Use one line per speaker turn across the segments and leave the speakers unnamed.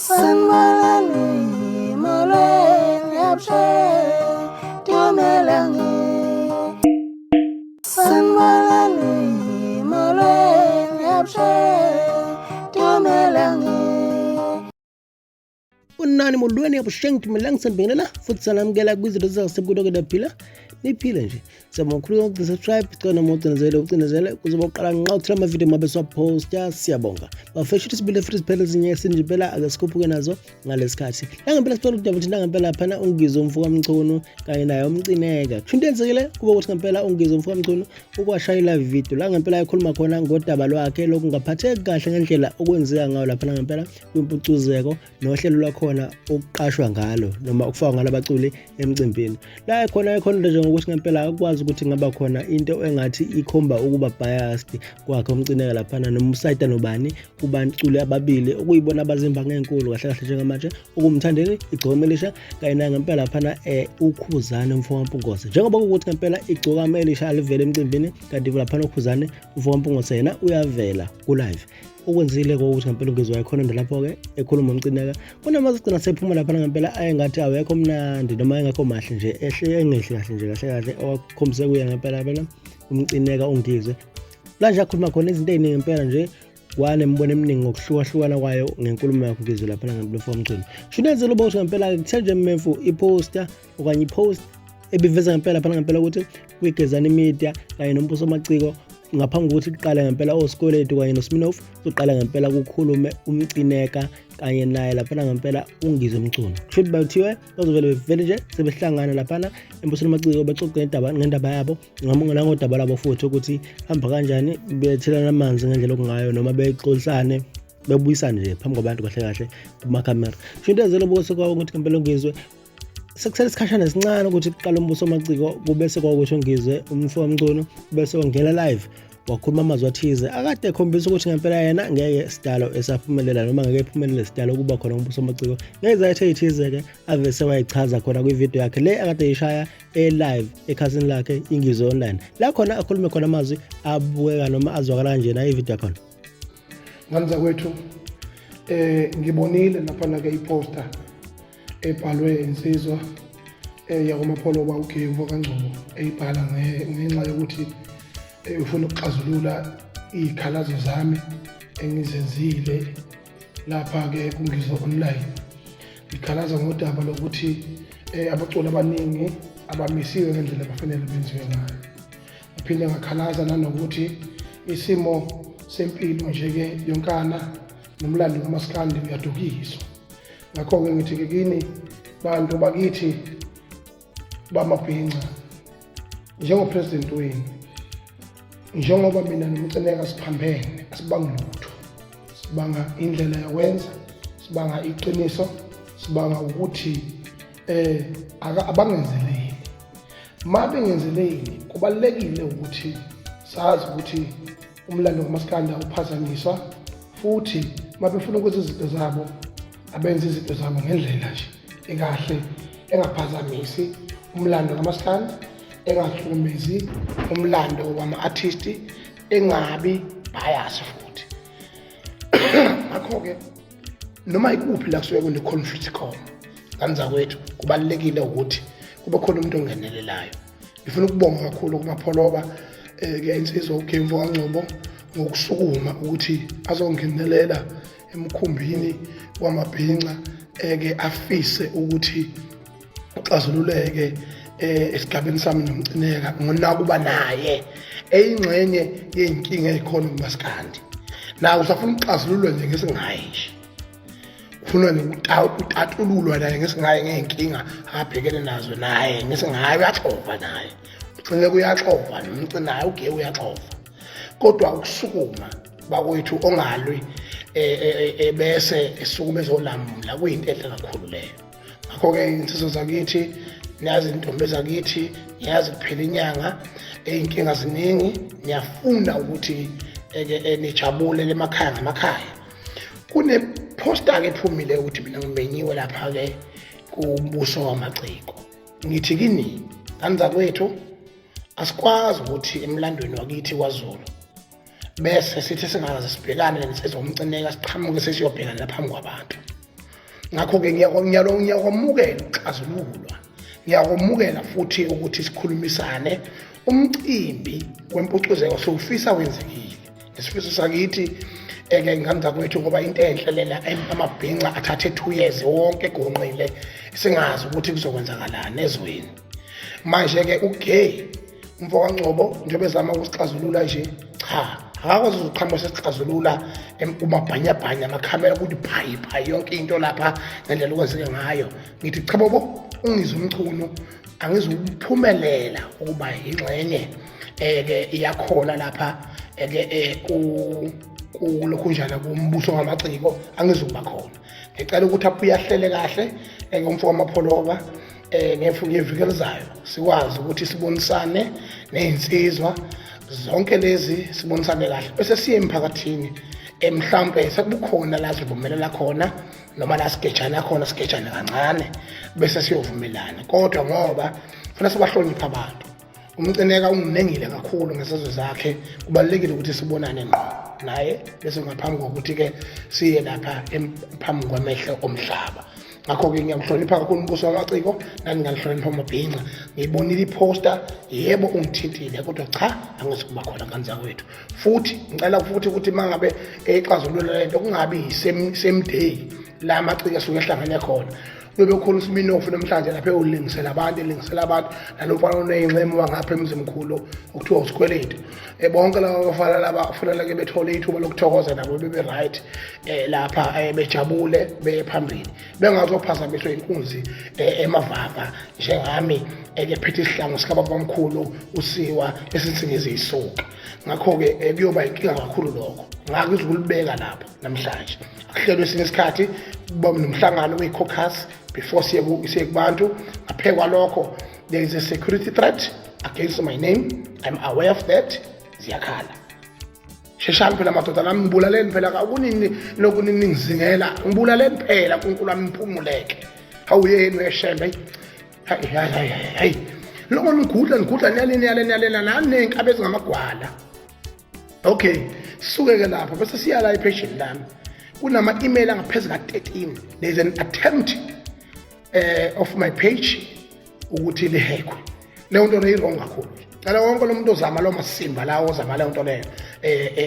Sanbalali molweni yapshe tumelangi Sanbalali molweni yapshe tumelangi Unani molweni yabusheng melang sanbengela futhi salamukela kwizinto zasebukudoke phila niphile nje siyabonga ukusubscribe cona ucinezele kuzoba uqala nqa uthela amavideo mabe swaposta siyabonga bafesha isibile futhi siphele ezinye sinjibela akasikuphuke nazo ngalesikhathi langempela sicela ukuthi ukuthi ngempela phana ungizwe umfuka mchunu kanye naye umcineka kusho into enzekile kuba ukuthi ngempela ungizwe umfuka mchunu ukwashaya live video langempela ekhuluma khona ngodaba lwakhe lokungaphatheki kahle ngendlela okwenzeka ngayo lapha ngempela kwimpucuzeko nohlelo lwakhona ukuqashwa ngalo noma ukufaka ngalabaculi emcimbini la khona nje ngokuthi ngempela akwazi ukuthi ngaba khona into engathi ikhomba ukuba biased kwakhe umcineka laphana nomsayita nobani kubantuli ababili okuyibona abazimba ngenkulu kahle kahle njengamanje ukumthandeni igcokamelisha kanye ngempela laphana ukhuzane umfowabo Mpungose njengoba ukuthi ngempela igcokamelisha alivele emcimbini kanti laphana ukhuzane umfowabo Mpungose yena uyavela ku live okwenzile ukuthi ngempela ungizwe khona lapho ke ekhuluma umcineka kunamazigcina sephuma lapha ngempela ayengathi awekho mnandi noma engekho mahle nje ehle engehle kahle nje kahle okhombise kuya ngempela phela umcineka ungizwe la nje akhuluma khona izinto eziningi ngempela nje kwanembona eminingi ngokuhlukahlukana kwayo ngenkulumo yakhe ngizwe lapha ngempela umcimbi shinezelo ukuthi ngempela kuthenje mmefu iposter okanye ipost ebiveza ngempela phana ngempela ukuthi kwigezana media kanye noMbuso Wamaciko ngaphambi kokuthi kuqala ngempela osikoleti kanye noSminoff uqala ngempela ukukhulume umcineka kanye naye lapha ngempela ungizwe umculo should bathiwe bazovele bevele nje sebehlangana lapha eMbuso Wamaciko baxoxe ngendaba yabo ngomongela ngodaba labo futhi ukuthi hamba kanjani bethelana amanzi ngendlela okungayo noma bexolisane bebuyisana nje phambi kwabantu kahle kahle kuma camera should ezelo bose kwawo ukuthi ngempela ungizwe sekusele isikhashana esincane ukuthi kuqala uMbuso Wamaciko kubese kwakusho ngizwe umfo wamculo bese wangena live wakhuluma amazwi athize akade ekhombisa ukuthi ngempela yena ngeke sidalo esaphumelela noma ngeke ephumelele sidalo kuba khona uMbuso Wamaciko ngezathu ezithize ke avese wayichaza khona kwivideo yakhe le akade eyishaya live ekhasini lakhe ingizwe online la khona akhulume khona amazwi abukeka noma azwakala kanjena ivideo khona
nganza kwethu ngibonile lapha ke iposter ebhalwe insizwa yakumapolo uGeh kukaNgizwe eyibhala ngenxa yokuthi ufuna ukuxazulula izikhalazo zami engizenzile lapha ke kuNgizwe online ikhalaza ngodaba lokuthi abaculi abaningi abamisiwe ngendlela abafanele benziwe ngayo aphinde ngakhalaza nanokuthi isimo sempilo nje ke yonkana nomlando kamaskandi uyadukiswa ngakho-ke ngithi ke kini bantu bakithi bamabhinca njengopresident wenu njengoba mina nomcineka siphambene asibanga lutho sibanga indlela yokwenza sibanga iqiniso sibanga ukuthi abangenzeleli mabengenzeleli kubalekile ukuthi sazi ukuthi umlando kamaskandi uphazanyiswa futhi mabefuna ukwenza izinto zabo abenza izinto zabo ngendlela nje ekahle engaphazamisi umlando kamaskandi engahlukumezi umlando wama-artist engabi bias futhi ngakho ke noma ikuphi la kusuke kune-conflict khona kanza kwethu kubalulekile ukuthi kube khona umuntu ongenelelayo ngifuna ukubonga kakhulu kumapholoba ke insizwa uGeh kukaNgizwe ngokusukuma ukuthi azongenelela emkhumbini wamabhinca ke afise ukuthi uxazululeke esigabeni sami nomcineka ngonakuba naye eyingxenye yeinkinga ezikhona kumaskandi nawe usafuna ukuxazululwa nje ngesingayi nje ufuna ukutatululwa naye ngesingayi ngeenkinga abhekene nazo naye ngesingayi uyaxova naye ucineka uyaxova nomcineka uGeh uyaxova kodwa ukusukuma bakwethu ongalwi bese esukume ezolamula kuyinto enhle kakhulu leyo ngakho-ke insizwa zakithi niyazi intombi zakithi niyazi kuphela inyanga iy'nkinga ziningi niyafuna ukuthi nijabule emakhaya ngamakhaya kune-poster-ke ephumile ukuthi mina ngimenyiwe lapha-ke kuMbuso Wamaciko ngithi kini kanza kwethu asikwazi ukuthi emlandweni wakithi kwaZulu bese sithi singaze sibhekane nesizomcineka siqhamuke sesiyobhekana laphambi kwabantu ngakho-ke ngiyakwamukela ukuxazululwa, ngiyakwamukela futhi ukuthi sikhulumisane. Umcimbi wempucuzeko siwufisa wenzekile ngesifiso sakithi ngangza kwethu ngoba into enhle lela amabhinca athathe 2 years wonke egonqile singazi ukuthi kuzokwenzakalani ezweni. Manje-ke uGeh uMfokaNgcobo njengoba ezama ukusixazulula nje, cha akakwazi ukuqhamuka sesixazulula kumabhanyabhanya amakhamera ukuthi phayi yonke into lapha ngendlela okwenzeke ngayo. Ngithi cha bobo, ungizwe umcuno, angizuphumelela ukuba ingxenye iyakhona lapha kulokhu njalo kuMbuso Wamaciko, angizuba khona. Ngicela ukuthi apho uyahlele kahle umfo wamapholoba ngeviki elizayo sikwazi ukuthi sibonisane nezinsizwa zonke lezi, sibonisane kahle bese siye emphakathini mhlambe sekubukhona la sivumelela khona noma la sigejana khona sigejana kancane bese siyovumelana. Kodwa ngoba kufanele sibahloniphe abantu, umcineka unginengile kakhulu ngesizwe zakhe, kubalekile ukuthi sibonane ngqo naye bese ngaphambi kokuthi-ke siye lapha phambi kwamehlo omhlaba. Ngakho-ke ngiyamhlonipha kakhulu uMbuso Wamaciko, nani ngalihlonipha amabhinca. Ngiyibonile iposta, yebo ungithintile kodwa cha angizikuba khona kanza kwethu. Futhi ngicela futhi ukuthi mangabe exazulula lento kungabi same day la amaciko asuke ehlangane khona. Kube khona uSminoff namhlanje lapha elingisela abantu nalomfana oneyinxemo wangapha emzimkhulu okuthiwa usikweletu. Bonke laba bafana laba kufanele ke bethole ithuba lokuthokoza nabo bebe right lapha bejabule bephambili, bengazophazamiswa inkunzi emavava njengami ekephethe isihlangu sikababa omkhulu usiwa esitsingeze isuka. Ngakho-ke kuyoba inkinga kakhulu lokho, ngakuzukulibeka lapho namhlanje. Akuhlelwe esinye isikhathi kuba nomhlangano we-caucus before siye kubantu. Ngaphekwa lokho, there is a security threat against my name, I'm aware of that. Ziyakhala sheshani phela madoda nami, ngibulaleni phela kakunini nokunini ngizingela, ngibulaleni phela uNkulunkulu wami mphumuleke. Awuyeni weshembe hayi lokho ngigudla niyalena nani nenkabe ezingamagwala. Okay, sisuke-ke lapho bese siya la ipage lami, kunama-email angaphezulu ka-13. There is an attempt of my page ukuthi lihekhwe. Leyo nto leyo wrong kakhulu. Cela wonke lo muntu ozama lo masimba lawo ozama leyo nto leyo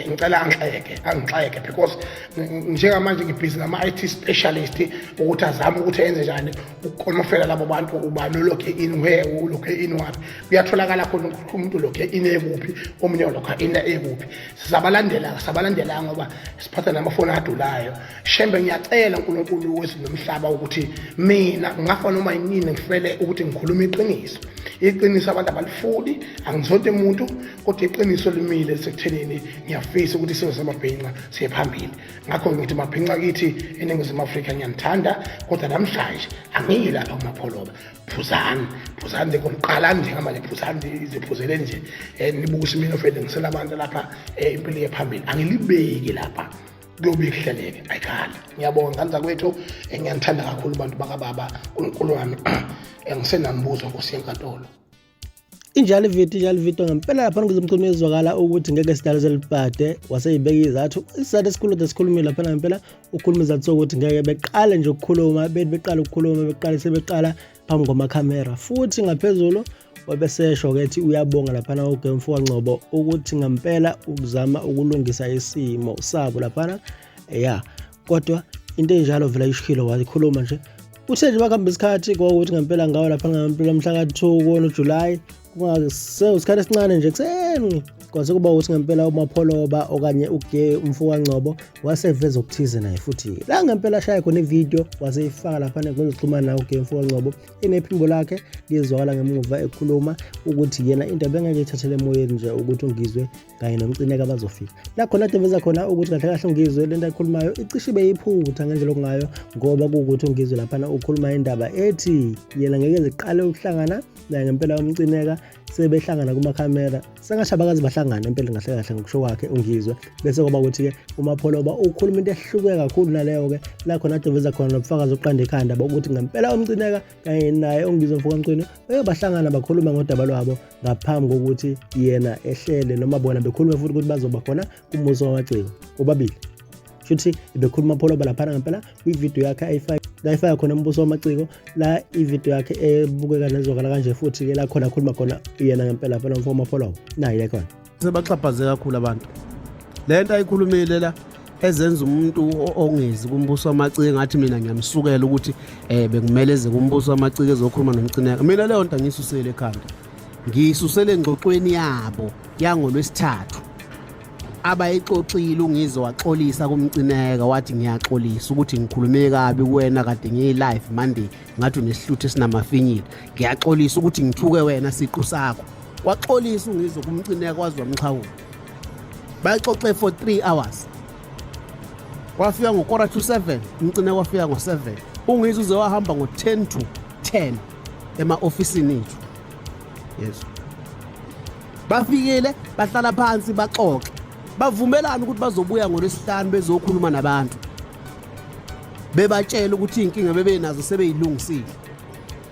ngicela angixeke because njengamanje ngibhizi nama-IT specialist ukuthi azame ukuthi enze njani ukonofela labo bantu ubani olokhe in where ulokhe in wapi. Kuyatholakala khona umuntu olokhe in ekuphi, omunye olokhe in ekuphi. Sabalandela ngoba siphatha namafoni adulayo. Shembe ngiyacela uNkulunkulu wezulu nomhlaba ukuthi mina ngafa noma yini ngifele ukuthi ngikhuluma iqiniso. Iqiniso abantu abalifuni, angizonke umuntu kodwa iqiniso limile sekuthenini ngiyafisa ukuthi sibe samabhinqa siye phambili. Ngakho ngithi mabhinqa kithi eNingizimu Afrika ngiyanithanda kodwa namhlanje angiyila lapha kumapholoba. Phuzani ngokuqala njengamanje, phuzani iziphuzele nje nibuke uSminoff elingisela abantu lapha impilo yephambili. Angilibeki lapha kuyobe kuhleleke, ayikhala. Ngiyabonga kanza kwethu, ngiyanithanda kakhulu abantu bakababa. uNkulunkulu wami ngisenambuzo Nkosi yenkantolo.
Injalo ividiyo ngempela lapha ngizomculo ezwakala ukuthi ngeke sidaleze libhade waseyibeka izathu. Isizathu esikhulu esikhulumile lapha ngempela ukhuluma izathu sokuthi ngeke beqale nje ukukhuluma, beqala ukukhuluma, sebeqala phambi kwamakhamera. Futhi ngaphezulu wabesesho kethi uyabonga lapha uGeh MfokaNgcobo ukuthi ngempela ukuzama ukulungisa isimo sabo lapha kodwa into enjalo vela ishilo wayikhuluma nje. Uthe nje bakuhamba isikhathi ukuthi ngempela ngawo lapha ngempela mhla ka-2 kuJulayi kungasesikhathi esincane nje kuseni kwase kuba ukuthi ngempela umapholoba okanye uGeh MfokaNgcobo waseveza okuthize naye futhi la ngempela shaya khona ividiyo waseyifaka lapha nezokuxhumana naye uGeh MfokaNgcobo inephimbo lakhe lizwakala ngemuva ekhuluma ukuthi yena into bengeke ithathele emoyeni nje ukuthi uNgizwe kanye nomcineka bazofika la khona deveza khona ukuthi kahle kahle uNgizwe lento ayikhulumayo icishe beyiphutha ngendlela okungayo ngoba kuukuthi uNgizwe lapha ukhuluma indaba ethi yena ngeke ziqale ukuhlangana naye ngempela umcineka sebehlangana kumakhamera sengashabakazi bahlangana empela ngahle kahle ngokusho kwakhe uNgizwe bese kuba ukuthi-ke umapholoba ukhuluma into ehluke kakhulu naleyo-ke la khona adoveza khona nobufakazi obuqandikhanda bokuthi ngempela umcineka kanye naye uNgizwe MfokaNgcobo bahlangana bakhuluma ngodaba lwabo ngaphambi kokuthi yena ehlele noma bona bekhuluma futhi ukuthi bazoba khona kuMbuso Wamaciko bobabili shuthi bekhuluma umapholoba lapha ngempela kwividiyo yakhe ayifake ngayifaka khona uMbuso Wamaciko la ivideo yakhe ebukeka nezokala kanje futhi ke la khona khuluma khona yena ngempela phela umfowabo Mapolo nayi la khona
sebaxhaphaze kakhulu abantu lento ayikhulumile la ezenza umuntu ongezi kuMbuso Wamaciko ngathi mina ngiyamsukela ukuthi bekumele eze kuMbuso Wamaciko ezokhuluma nomcineka mina leyo nto ngisusele ekhanda ngisusele engxoxweni yabo yangolwesithathu abayixoxile uNgizwe waxolisa kumcineka wathi ngiyaxolisa ukuthi ngikhulume kabi kuwena kade ngiyi-live Monday ngathi unesihluthu esinamafinyile ngiyaxolisa ukuthi ngithuke wena siqu sakho waxolisa uNgizwe kumcineka wazi wamxhawula bayixoxe for 3 hours wafika ngo7:15 umcineka wafika ngo7 uNgizwe uze wahamba ngo10 to 10 ema-ofisini ethu yes bafikile bahlala phansi baxoxe bavumelana ukuthi bazobuya ngolwesihlanu bezokhuluma nabantu bebatshela ukuthi inkinga bebenazo sebeyilungisile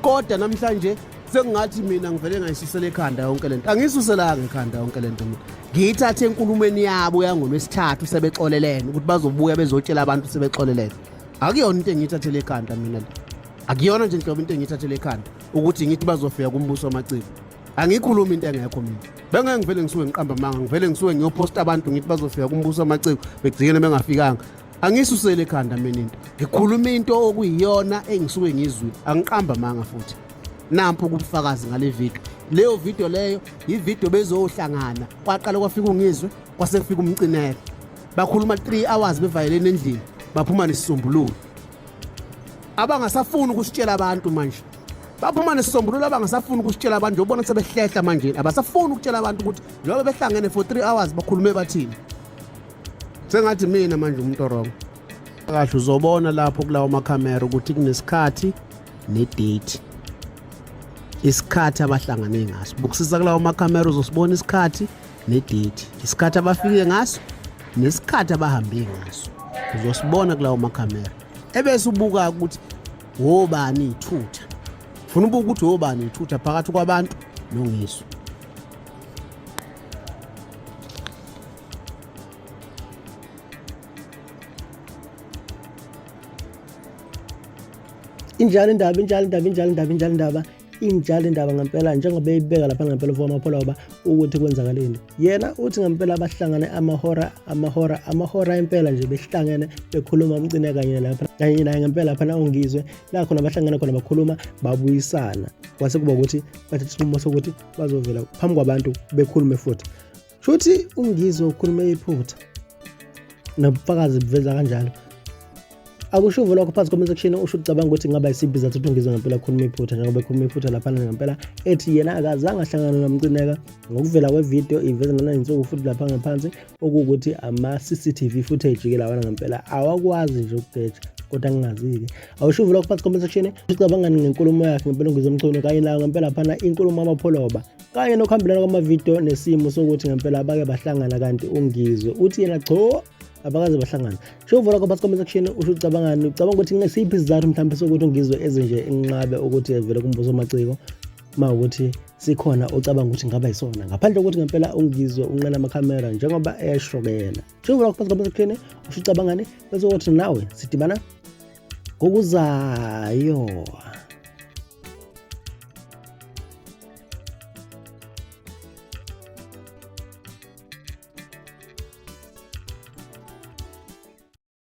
kodwa namhlanje sengathi mina ngivele ngayisusela ekhanda yonke lento angisuselanga ekhanda yonke lento mina ngiyithathe enkulumweni yabo yangolwesithathu sebexolelene ukuthi bazobuya bezotshela abantu sebexolelene akuyona into engiyithathele ekhanda mina akuyona nje nhlobo into engiyithathele ekhanda ukuthi ngithi bazofika kuMbuso Wamaciko angikhuluma into engekho mina bengeke ngivele ngisuke ngiqamba manga ngivele ngisuke ngiyoposta abantu ngithi bazofika kuMbuso Wamaciko begcikene bengafikanga angisusele ekhanda mina into ngikhuluma into okuyiyona engisuke ngizwile angiqamba manga futhi nampo ubufakazi ngale video leyo video leyo ivideo bezohlangana kwaqala kwafika uNgizwe kwasefika umcineka bakhuluma 3 hours bevayelene endlini baphuma nesisombululo abangasafuni ukusitshela abantu manje baphuma nesisombululo abangasafuni ukusitshela abantu ubona sebehlehla manje abasafuni ukutshela abantu ukuthi njengoba behlangene for 3 hours bakhulume bathini sengathi mina manje umuntu wrong kahle uzobona lapho kulawo makhamera ukuthi kunesikhathi nedate isikhathi abahlangane ngaso bukusisa kulawo makhamera uzosibona isikhathi nedate isikhathi abafike ngaso nesikhathi abahambe ngaso uzosibona kulawo makhamera ebese ubuka ukuthi wobani ithutha ufuna ubuka ukuthi wobani ithutha phakathi kwabantu noNgizwe
injalo indaba ngempela njengoba beyibeka lapha ngempela for Mapolo ukuthi kwenzakaleni yena uthi ngempela abahlangane amahora impela nje behlangene bekhuluma umcineka kanye naye ngempela phana uNgizwe la khona bahlangana khona bakhuluma babuyisana kwase kuba ukuthi bathatha isinqumo sokuthi bazovela phambi kwabantu bekhulume futhi futhi uNgizwe ukhuluma iphutha nobufakazi buveza kanjalo akusho uvela phansi comment section usho ucabanga ukuthi ngaba isizathu uNgizwe ngempela khuluma iphutha njengoba ekhuluma iphutha lapha ngempela ethi yena akazange ahlangana nomcineka ngokuvela kwevideo iveza nanensuku futhi lapha ngaphansi okuthi ama CCTV footage ke lawana ngempela awakwazi nje ukugeja kodwa ngingazike awusho uvela phansi comment section ucabanga ngenkulumo yakhe ngempela uNgizwe umchunu kanye nayo ngempela phana inkulumo Mapolo kanye nokuhambelana kwamavideo nesimo sokuthi ngempela bake bahlangana kanti uNgizwe uthi yena cho abakaze bahlangana shovula kwa comment section usho ucabangani ucabanga ukuthi ngesiphi isizathu mhlawumbe sokuthi uNgizwe eze nje enqabe ukuthi evele kuMbuso Wamaciko mawukuthi sikhona ocabanga ukuthi ngaba isona ngaphandle kokuthi ngempela uNgizwe unqena amakhamera njengoba eshokela shovula kwa comment section usho ucabangani bese uthi nawe sidibana ngokuzayo.